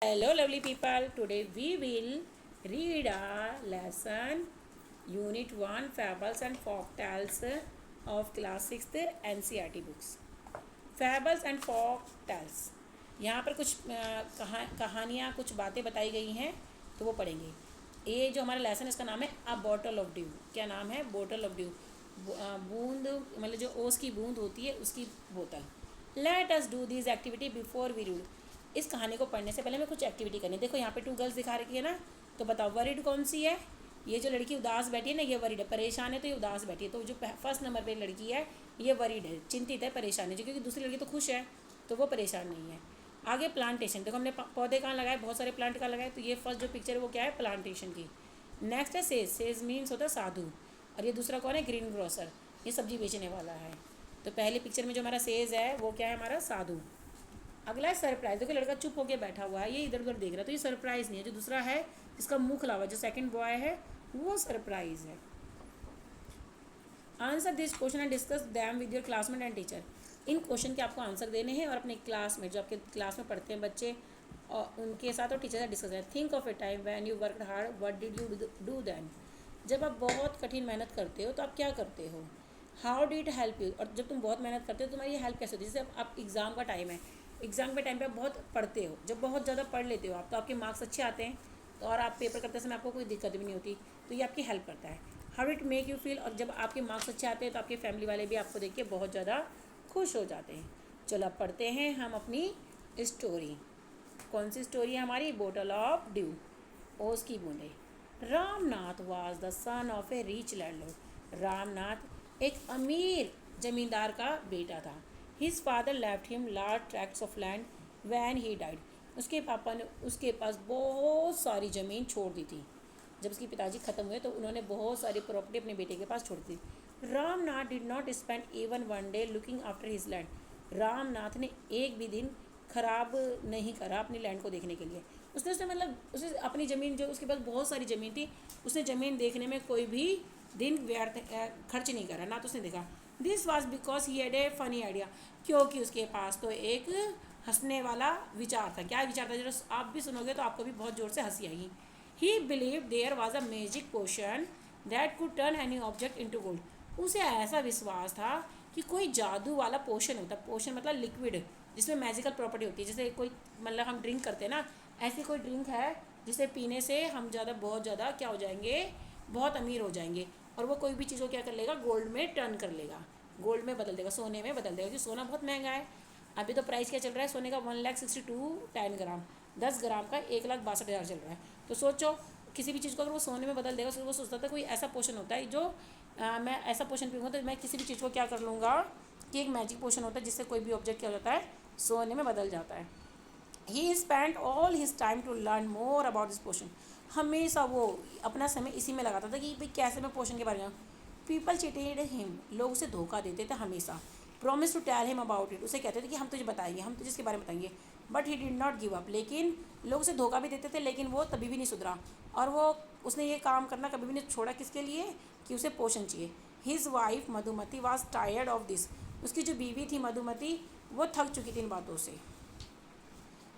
Hello, lovely people. Today we will read a lesson, Unit 1 Fables and Folktales of Class 6th NCERT books. Fables and Folktales. यहाँ पर कुछ कहानियाँ कुछ बातें बताई गई हैं तो वो पढ़ेंगे। ये जो हमारा लेसन इसका नाम है अ बॉटल ऑफ ड्यू। क्या नाम है? Bottle of due. बूंद मतलब जो ओस की बूंद होती है उसकी बोतल। Let us do this activity before we read. इस कहानी को पढ़ने से पहले हमें कुछ एक्टिविटी करनी है। देखो यहाँ पे टू गर्ल्स दिखा रखी है ना, तो बताओ वरीड कौन सी है? ये जो लड़की उदास बैठी है ना, ये वरीड है। परेशान है तो ये उदास बैठी है। तो जो फर्स्ट नंबर पे लड़की है ये वरीड है, चिंतित है, परेशान है। जो क्योंकि दूसरी लड़की तो खुश है तो वो परेशान नहीं है। आगे प्लांटेशन। देखो हमने पौधे कहाँ लगाए, बहुत सारे प्लांट कहाँ लगाए, तो ये फर्स्ट जो पिक्चर है वो क्या है? प्लांटेशन की। नेक्स्ट है सेज। सेज मीन्स होता है साधु। और ये दूसरा कौन है? ग्रीन ग्रोसर, ये सब्जी बेचने वाला है। तो पहली पिक्चर में जो हमारा सेज है वो क्या है? हमारा साधु। अगला है सरप्राइज। देखो लड़का चुप होकर बैठा हुआ है, ये इधर उधर देख रहा है, तो ये सरप्राइज नहीं है। जो दूसरा है जिसका मुंह खुला हुआ है, जो सेकंड बॉय है, वो सरप्राइज है। Answer this question and discuss them with your classmate and teacher. In question के आपको आंसर देने हैं और अपने क्लासमेट जो आपके क्लास में पढ़ते हैं बच्चे और उनके साथ और टीचर से डिस्कस करें। Think of a time when you worked hard, what did you do then. जब आप बहुत कठिन मेहनत करते हो तो आप क्या करते हो? How did it help you. और जब तुम बहुत मेहनत करते हो तुम्हारी हेल्प कैसे होती है? जैसे आप एग्ज़ाम का टाइम है, एग्ज़ाम के टाइम पे आप बहुत पढ़ते हो, जब बहुत ज़्यादा पढ़ लेते हो आप तो आपके मार्क्स अच्छे आते हैं, तो और आप पेपर करते समय आपको कोई दिक्कत भी नहीं होती, तो ये आपकी हेल्प करता है। How it make you feel. और जब आपके मार्क्स अच्छे आते हैं तो आपके फैमिली वाले भी आपको देख के बहुत ज़्यादा खुश हो जाते हैं। चलो अब पढ़ते हैं हम अपनी स्टोरी। कौन सी स्टोरी है हमारी? बोटल ऑफ ड्यू, ओस की बूंदे। Ramnath was the son of A rich landlord. Ramnath एक अमीर जमींदार का बेटा था। His father left him large tracts of land when he died. उसके पापा ने उसके पास बहुत सारी ज़मीन छोड़ दी थी। जब उसके पिताजी ख़त्म हुए तो उन्होंने बहुत सारी प्रॉपर्टी अपने बेटे के पास छोड़ दी। Ramnath did not spend even one day looking after his land. Ramnath ने एक भी दिन खराब नहीं करा अपनी लैंड को देखने के लिए। उसने उसने मतलब उसे अपनी ज़मीन, जो उसके पास बहुत सारी ज़मीन थी, उसने ज़मीन देखने में कोई भी दिन व्यर्थ खर्च नहीं करा, ना तो उसने देखा। This was because he had a funny idea. क्योंकि उसके पास तो एक हंसने वाला विचार था। क्या विचार था? जो आप भी सुनोगे तो आपको भी बहुत ज़ोर से हंसी आएगी। He believe there was a magic potion that could turn any object into gold. उसे ऐसा विश्वास था कि कोई जादू वाला पोशन होता। पोशन मतलब लिक्विड जिसमें मैजिकल प्रॉपर्टी होती है। जैसे कोई मतलब हम ड्रिंक करते हैं ना, ऐसी कोई ड्रिंक है जिसे पीने से हम बहुत ज़्यादा क्या हो जाएंगे? बहुत अमीर हो जाएंगे। और वो कोई भी चीज़ को क्या कर लेगा? गोल्ड में टर्न कर लेगा, गोल्ड में बदल देगा, सोने में बदल देगा। क्योंकि सोना बहुत महंगा है। अभी तो प्राइस क्या चल रहा है सोने का? 1,62,000 10 ग्राम। 10 ग्राम का 1,62,000 चल रहा है। तो सोचो किसी भी चीज़ को अगर वो सोने में बदल देगा तो वो सोचता था कोई ऐसा पोशन होता है जो मैं ऐसा पोशन पीऊँगा तो मैं किसी भी चीज़ को क्या कर लूँगा कि एक मैजिक पोशन होता है जिससे कोई भी ऑब्जेक्ट क्या हो जाता है? सोने में बदल जाता है। He spend all his time to learn more about this potion. हमेशा वो अपना समय इसी में लगाता था कि भाई कैसे मैं पोशन के बारे में। पीपल चिटेड हिम, लोग उसे धोखा देते थे हमेशा। Promise to tell him about it, उसे कहते थे कि हम तुझे बताएंगे, हम तुझे इसके बारे में बताएंगे। But he did not give up, लेकिन लोग उसे धोखा भी देते थे लेकिन वो तभी भी नहीं सुधरा। और वो उसने ये काम करना कभी भी नहीं छोड़ा। किसके लिए? कि उसे पोषण चाहिए। His wife Madhumati was tired of this. उसकी जो बीवी थी मधुमती वो थक चुकी थी इन बातों से।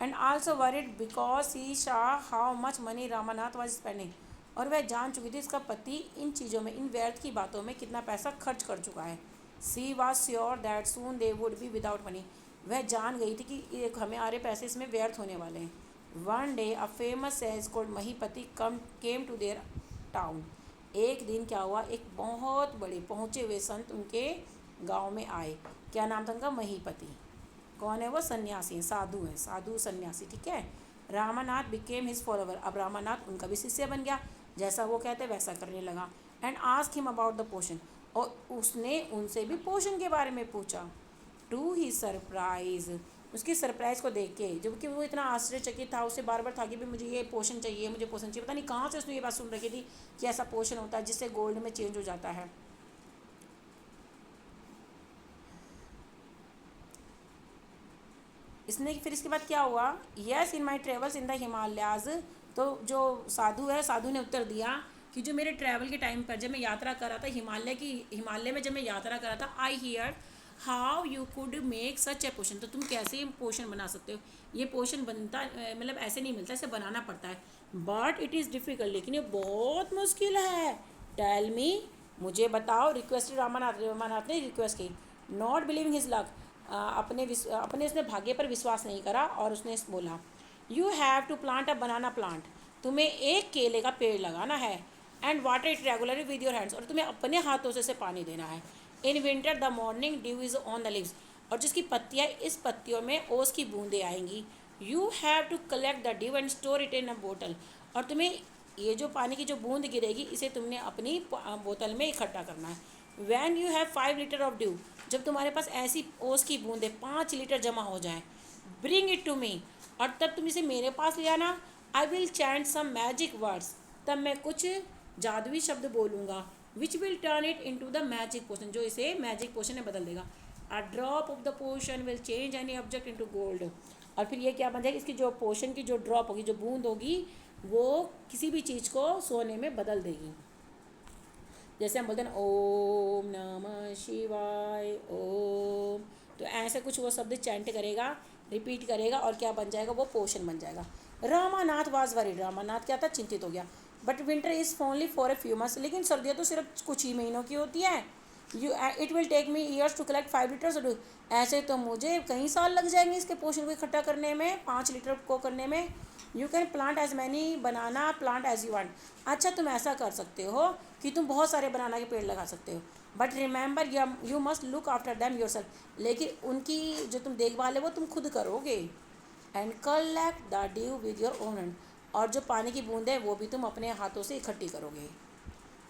And also worried because he saw how much money Ramanath was spending. और वह जान चुकी थी इसका पति इन चीज़ों में, इन व्यर्थ की बातों में कितना पैसा खर्च कर चुका है। She was sure that soon they would be without money. वह जान गई थी कि एक हमारे पैसे इसमें व्यर्थ होने वाले हैं। वन डे अ फेमस सेल्स called Mahipati came to their town. एक दिन क्या हुआ? एक बहुत बड़े पहुँचे हुए संत उनके गांव में आए। क्या नाम था उनका? महीपति। कौन है वो? सन्यासी, साधु है, साधु सन्यासी। ठीक है। Ramanath became his follower. अब रामानाथ उनका भी शिष्य बन गया, जैसा वो कहते वैसा करने लगा। And ask him about the potion, और उसने उनसे भी पोशन के बारे में पूछा। टू ही सरप्राइज, उसकी सरप्राइज को देख के, जबकि वो इतना आश्चर्यचकित था, उसे बार बार था कि भाई मुझे ये पोशन चाहिए, मुझे पोशन चाहिए। पता नहीं कहाँ से उसने ये बात सुन रखी थी कि ऐसा पोशन होता है जिससे गोल्ड में चेंज हो जाता है। इसने फिर इसके बाद क्या हुआ? Yes in my travels in the Himalayas. तो जो साधु है, साधु ने उत्तर दिया कि जो मेरे ट्रैवल के टाइम पर जब मैं यात्रा कर रहा था हिमालय में जब मैं यात्रा कर रहा था, I hear how you could make such a potion, तो तुम कैसे पोशन बना सकते हो, ये पोशन बनता मतलब ऐसे नहीं मिलता, इसे बनाना पड़ता है, बट इट इज़ डिफ़िकल्ट, लेकिन ये बहुत मुश्किल है। टेल मी, मुझे बताओ, रिक्वेस्ट रामानाथ, रामानाथ ने रिक्वेस्ट की। नॉट बिलीविंग हिज लक, अपने उसने भाग्य पर विश्वास नहीं करा और उसने बोला, you have to plant a banana plant, तुम्हें एक केले का पेड़ लगाना है, and water it regularly with your hands, और तुम्हें अपने हाथों से पानी देना है। In winter the morning dew is on the leaves, और जिसकी पत्तियाँ, इस पत्तियों में ओस की बूंदें आएंगी। You have to collect the dew and store it in a बोतल, और तुम्हें ये जो पानी की जो बूंद गिरेगी इसे तुमने अपनी बोतल में इकट्ठा करना है। When you have 5 litre of due, जब तुम्हारे पास ऐसी ओस की बूंदें 5 लीटर जमा हो जाए, ब्रिंग इट टू मी, और तब तुम इसे मेरे पास ले आना। I will chant some magic words, तब मैं कुछ जादुई शब्द बोलूँगा, which will turn it into the magic potion, जो इसे मैजिक पोशन में बदल देगा। A drop of the potion will change any object into gold, और फिर ये क्या बन जाएगी, इसकी जो पोशन की जो ड्रॉप होगी, जो बूंद होगी, वो किसी भी चीज़ को सोने में बदल देगी। जैसे हम बोलते हैं ओम नमः शिवाय ओम, तो ऐसे कुछ वो शब्द चैंट करेगा, रिपीट करेगा, और क्या बन जाएगा, वो पोशन बन जाएगा। रामानाथ वाज वरीड, रामानाथ क्या था, चिंतित हो गया। But winter is only for a few months, लेकिन सर्दियाँ तो सिर्फ कुछ ही महीनों की होती है। You it will take me years to collect 5 litres, ऐसे तो मुझे कई साल लग जाएंगे इसके पोषण को इकट्ठा करने में, 5 लीटर को करने में। You can plant as many banana plant as you want, अच्छा तुम ऐसा कर सकते हो कि तुम बहुत सारे बनाना के पेड़ लगा सकते हो, but remember you must look after them your self, लेकिन उनकी जो तुम देखभाल है वो तुम खुद करोगे। And collect the due with your own hand, और जो पानी की बूंद है वो भी तुम अपने हाथों से इकट्ठी करोगे।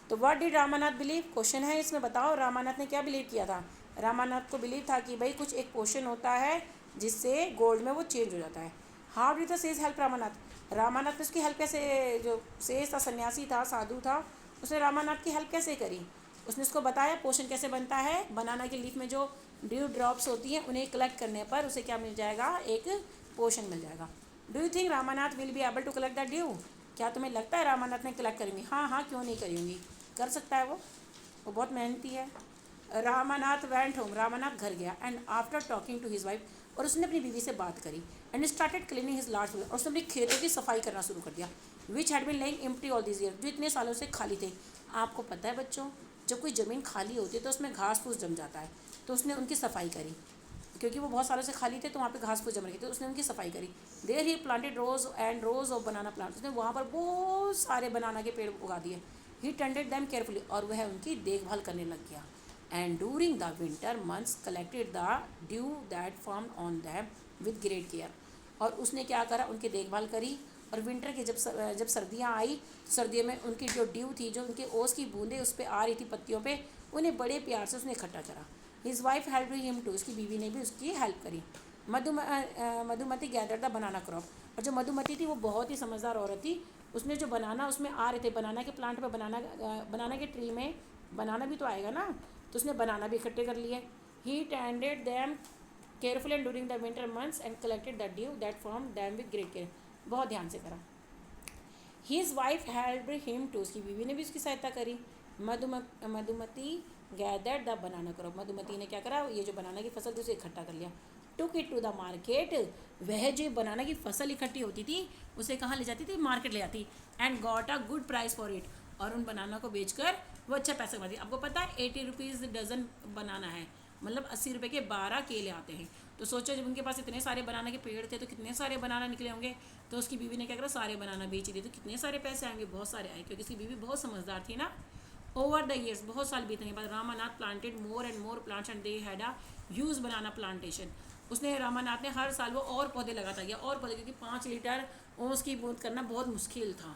तो what did Ramanath believe, question है इसमें, बताओ रामानाथ ने क्या बिलीव किया था। रामानाथ को बिलीव था कि भाई कुछ एक पोशन होता है जिससे गोल्ड में वो चेंज हो जाता है। How did the sage help Ramanath, Ramanath ने उसकी हेल्प कैसे, जो सेज था, सन्यासी था, साधु था, उसने रामानाथ की हेल्प कैसे करी। उसने उसको बताया पोशन कैसे बनता है, बनाना की लीफ में जो ड्यू ड्रॉप्स होती हैं उन्हें कलेक्ट करने पर उसे क्या मिल जाएगा, एक पोशन मिल जाएगा। Do you think Ramanath will be able to collect the dew, क्या तुम्हें लगता है रामानाथ ने कलेक्ट करेंगी। हाँ हाँ, क्यों नहीं करेंगी, कर सकता है वो बहुत मेहनती है। रामानाथ वेंट होम, रामानाथ घर गया, and after talking to his wife, और उसने अपनी बीवी से बात करी, and started cleaning his large, और उसने अपने खेतों की सफाई करना शुरू कर दिया, which had been lying empty all this year, जो इतने सालों से खाली थे। आपको पता है बच्चों, जब कोई ज़मीन खाली होती है तो उसमें घास फूस जम जाता है, तो उसने उनकी सफाई करी, क्योंकि वो बहुत सालों से खाली थे तो वहाँ पे घास फूस जम रही थी, तो उसने उनकी सफाई करी। There he planted rows and rows of banana plant, उसने वहाँ पर बहुत सारे बनाना के पेड़ उगा दिए। ही टेंडेड दैम केयरफुली, और वह उनकी देखभाल करने लग गया। And during the winter months collected the dew that form on them with great care, और उसने क्या करा, उनकी देखभाल करी, और विंटर की जब सर्दियाँ आई तो सर्दियों में उनकी जो ड्यू थी, जो उनके ओस की बूंदें उस पर आ रही थी पत्तियों पे, उन्हें बड़े प्यार से उसने इकट्ठा करा। His wife help him to, उसकी बीवी ने भी उसकी हेल्प करी। Madhumati gather the banana crop, और जो मधुमती थी वो बहुत ही समझदार औरत थी, उसने जो बनाना उसमें आ रहे थे, बनाना के प्लांट पे, बनाना के ट्री में बनाना भी तो आएगा ना, तो उसने बनाना भी इकट्ठे कर लिए। He tended them careful and during the winter months and collected the dew that form them with great care, बहुत ध्यान से करा। His wife help him to, उसकी बीवी ने भी उसकी सहायता करी। Madhumati gather the banana crop, Madhumati ने क्या करा, ये जो बनाना की फसल थी उसे इकट्ठा कर लिया। Took it to the market, वह जो बनाना की फसल इकट्ठी होती थी उसे कहाँ ले जाती थी, मार्केट ले जाती, and got a good price for it, और उन बनाना को बेचकर वो अच्छा पैसा कमाती। आपको पता है 80 रुपीज़ डजन बनाना है, मतलब 80 रुपये के 12 केले आते हैं। तो सोचो जब उनके पास इतने सारे बनाना के पेड़ थे तो कितने सारे बनाना निकले होंगे। तो उसकी बीवी ने क्या करा, सारे बनाना बेच दिए, तो कितने सारे पैसे आएंगे, बहुत सारे आए, क्योंकि उसकी बीवी बहुत समझदार थी ना। ओवर द ईयर्स, बहुत साल बीतने के बाद, Ramanath planted more and more plants and they had a huge banana plantation, उसने रामानाथ ने हर साल वो और पौधे लगाता गया, और पौधे, क्योंकि 5 लीटर ओस की बूंद करना बहुत मुश्किल था,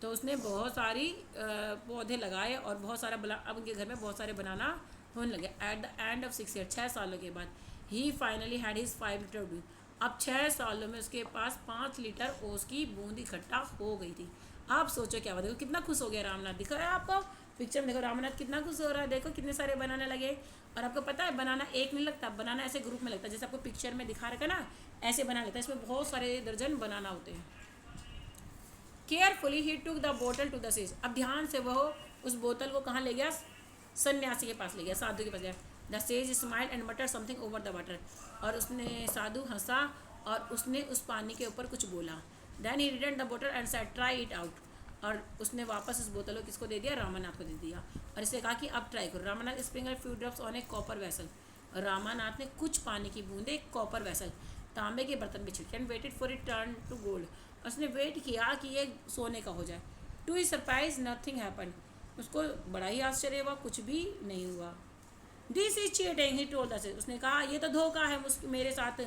तो उसने बहुत सारी पौधे लगाए और बहुत सारा अब उनके घर में बहुत सारे बनाना होने लगे। At the end of 6 year, 6 सालों के बाद, he finally had his 5 litre dew, अब 6 सालों में उसके पास 5 लीटर ओस की बूंद इकट्ठा हो गई थी। आप सोचो क्या बात, देखो कितना खुश हो गया रामनाथ, दिखा है आपको पिक्चर में, देखो रामनाथ कितना खुश हो रहा है, देखो कितने सारे बनाने लगे। और आपको पता है बनाना एक नहीं लगता, बनाना ऐसे ग्रुप में लगता है, जैसे आपको पिक्चर में दिखा रखा ना, ऐसे बना लेता है, इसमें बहुत सारे दर्जन बनाना होते हैं। केयरफुली ही टुक द बोतल टू द सेज, अब ध्यान से वो उस बोतल को कहाँ ले गया, सन्यासी के पास ले गया, साधु के पास गया। द सेज स्माइल एंड मटर समथिंग ओवर द वाटर। और उसने साधु हंसा और उसने उस पानी के ऊपर कुछ बोला। देन ही रिटर्न द बोतल and said try it out. और उसने वापस उस बोतल को किसको दे दिया, रामानाथ को दे दिया, और इसे कहा कि अब ट्राई करो। Ramanath sprinkle few drops on a copper vessel. Ramanath ने कुछ पानी की बूंदे एक कॉपर वेसल, तांबे के बर्तन में छिड़की, and waited for it turn to gold. उसने वेट किया कि ये सोने का हो जाए। To he surprise nothing happen. उसको बड़ा ही आश्चर्य हुआ, कुछ भी नहीं हुआ। This is cheating he told us. उसने कहा ये तो धोखा है मेरे साथ।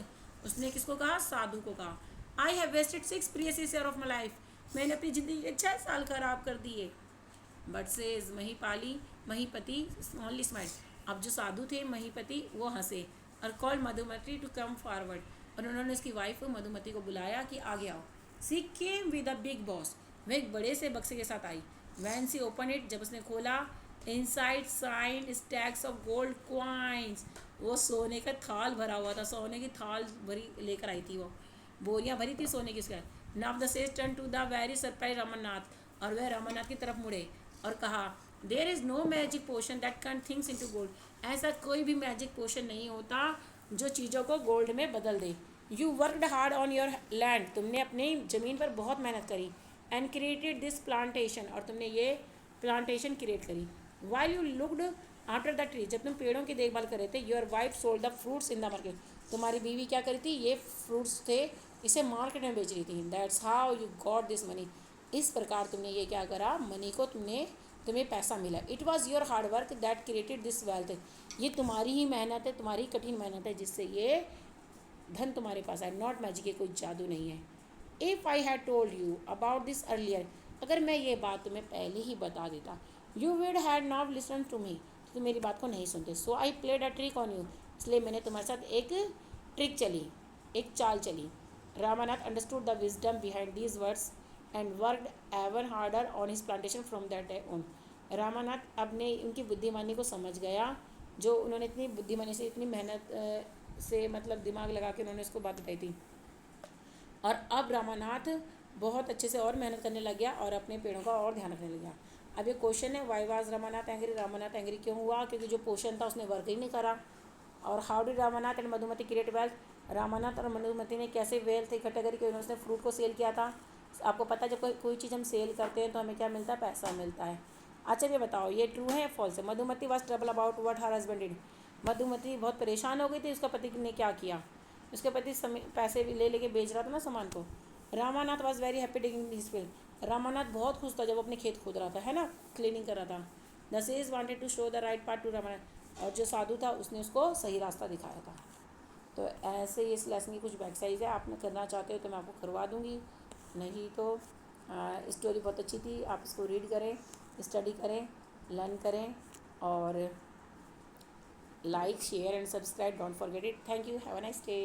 उसने किसको कहा, साधु को कहा। I have wasted 6 precious year of my life. मैंने अपनी ज़िंदगी के 6 साल खराब कर दिए। But sage Mahipati only smile. अब जो साधु थे महीपति वो हंसे और call Madhumati to come forward. और उन्होंने उसकी वाइफ मधुमती को बुलाया कि आगे आओ। She came with a big box. वह एक बड़े से बक्से के साथ आई। वैन सी ओपन इट, जब उसने खोला, इनसाइड साइन स्टैक्स ऑफ गोल्ड क्वाइंस। वो सोने का थाल भरा हुआ था, सोने की थाल भरी लेकर आई थी वो, बोरियां भरी थी सोने की उसके। Now the sage turn to the very surprise Ramnath. और वह रामनाथ की तरफ मुड़े और कहा, there is no magic potion that can things into gold. ऐसा कोई भी मैजिक पोशन नहीं होता जो चीज़ों को गोल्ड में बदल दे। You worked hard on your land. तुमने अपनी ज़मीन पर बहुत मेहनत करी। And created this plantation. और तुमने ये प्लांटेशन क्रिएट करी। While you looked after the tree. जब तुम पेड़ों की देखभाल कर रहे थे, your wife sold the fruits in the market. तुम्हारी बीवी क्या करी थी, ये फ्रूट्स थे, इसे मार्केट में बेच रही थी। That's how you got this money. इस प्रकार तुमने ये क्या करा, मनी को तुम्हें पैसा मिला। It was your hard work that created this wealth. ये तुम्हारी ही मेहनत है, तुम्हारी कठिन मेहनत है, जिससे ये धन तुम्हारे पास है। नॉट मैजिक, ये कोई जादू नहीं है। If I had told you about this earlier. अगर मैं ये बात तुम्हें पहले ही बता देता, you would had not listen to me. तो तुम मेरी बात को नहीं सुनते। So I played a trick on you. इसलिए मैंने तुम्हारे साथ एक ट्रिक चली, एक चाल चली। Ramanath understood the wisdom behind these words and worked ever harder on his plantation from that day on. Ramanath अपने उनकी बुद्धिमानी को समझ गया, जो उन्होंने इतनी बुद्धिमानी से, इतनी मेहनत से, मतलब दिमाग लगा के उन्होंने उसको बात बताई थी। और अब रामानाथ बहुत अच्छे से और मेहनत करने लग गया और अपने पेड़ों का और ध्यान रखने लग गया। अब ये क्वेश्चन है, why was Ramanath angry. Ramanath angry क्यों हुआ, क्योंकि जो पोषण था उसने वर्क ही नहीं करा। और how did Ramanath and Madhumati create wealth. Ramanath और मधुमती ने कैसे वेल्थ इकट्ठा करी, क्योंकि उन्होंने फ्रूट को सेल किया था। आपको पता है जब कोई चीज़ हम सेल करते हैं तो हमें क्या मिलता है, पैसा मिलता है। अच्छा ये बताओ, ये ट्रू है या फॉल्स है। Madhumati was trouble about what her husband did. Madhumati बहुत परेशान हो गई थी, उसका पति ने क्या किया। उसके पति पैसे भी ले लेके बेच रहा था ना सामान को। Ramanath was very happy digging his field. Ramanath बहुत खुश था जब अपने खेत खोद रहा था, है ना, क्लीनिंग कर रहा था। The sage wanted to show the right path to Ramanath. और जो साधु था उसने उसको सही रास्ता दिखाया था। तो ऐसे ही इस लेसन की कुछ एक्सरसाइज है, आप करना चाहते हो तो मैं आपको करवा दूँगी, नहीं तो स्टोरी बहुत अच्छी थी, आप इसको रीड करें, स्टडी करें, लर्न करें, और like share and subscribe, don't forget it. Thank you, have a nice day.